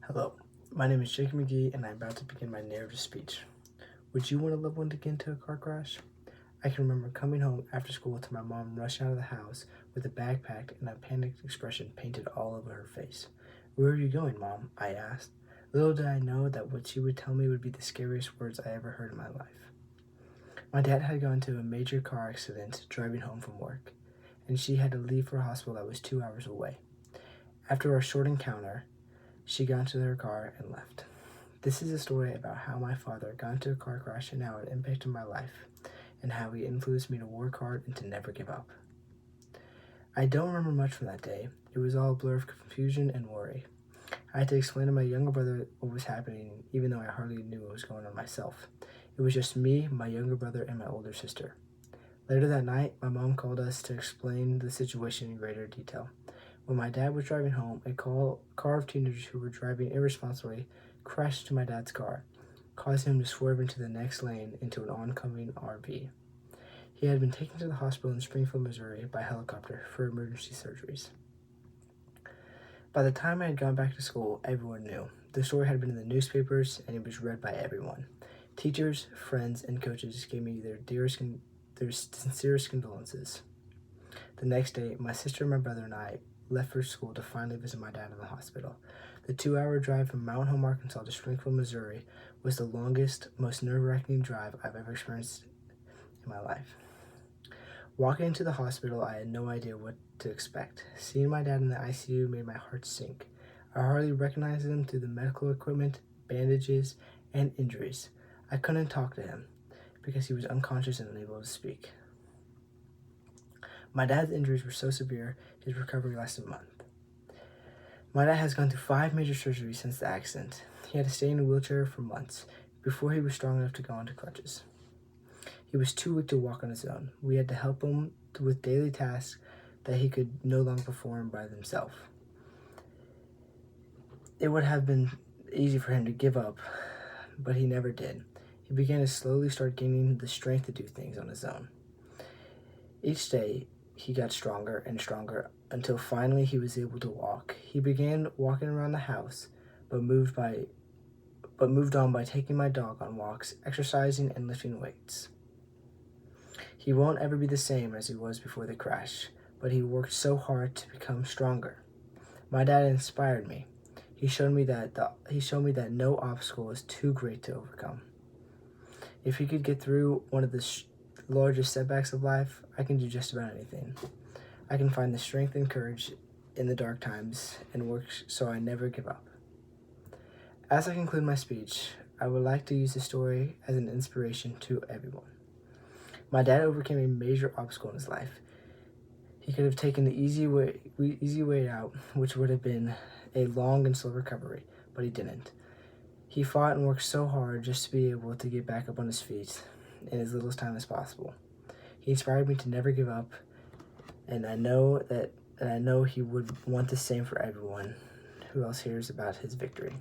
Hello, my name is Jacob McGee, and I'm about to begin my narrative speech. Would you want a loved one to get into a car crash? I can remember coming home after school to my mom rushing out of the house with a backpack and a panicked expression painted all over her face. "Where are you going, Mom?" I asked. Little did I know that what she would tell me would be the scariest words I ever heard in my life. My dad had gone into a major car accident driving home from work, and she had to leave for a hospital that was 2 hours away. After our short encounter, she got into her car and left. This is a story about how my father got into a car crash and how it impacted my life, and how he influenced me to work hard and to never give up. I don't remember much from that day. It was all a blur of confusion and worry. I had to explain to my younger brother what was happening, even though I hardly knew what was going on myself. It was just me, my younger brother, and my older sister. Later that night, my mom called us to explain the situation in greater detail. When my dad was driving home, a car of teenagers who were driving irresponsibly crashed into my dad's car, causing him to swerve into the next lane into an oncoming RV. He had been taken to the hospital in Springfield, Missouri by helicopter for emergency surgeries. By the time I had gone back to school, everyone knew. The story had been in the newspapers, and it was read by everyone. Teachers, friends, and coaches gave me their sincerest condolences. The next day, my sister, my brother, and I left for school to finally visit my dad in the hospital. The 2 hour drive from Mount Home, Arkansas to Springfield, Missouri was the longest, most nerve-wracking drive I've ever experienced in my life. Walking into the hospital, I had no idea what to expect. Seeing my dad in the ICU made my heart sink. I hardly recognized him through the medical equipment, bandages, and injuries. I couldn't talk to him because he was unconscious and unable to speak. My dad's injuries were so severe, his recovery lasted a month. My dad has gone through 5 major surgeries since the accident. He had to stay in a wheelchair for months before he was strong enough to go onto crutches. He was too weak to walk on his own. We had to help him with daily tasks that he could no longer perform by himself. It would have been easy for him to give up, but he never did. He began to slowly start gaining the strength to do things on his own. Each day, he got stronger and stronger until finally he was able to walk. He began walking around the house, but moved on by taking my dog on walks, exercising, and lifting weights. He won't ever be the same as he was before the crash, but he worked so hard to become stronger. My dad inspired me. He showed me that no obstacle is too great to overcome. If he could get through one of the largest setbacks of life, I can do just about anything. I can find the strength and courage in the dark times and work so I never give up. As I conclude my speech, I would like to use this story as an inspiration to everyone. My dad overcame a major obstacle in his life. He could have taken the easy way out, which would have been a long and slow recovery, but he didn't. He fought and worked so hard just to be able to get back up on his feet in as little time as possible. He inspired me to never give up, and I know he would want the same for everyone who else hears about his victory.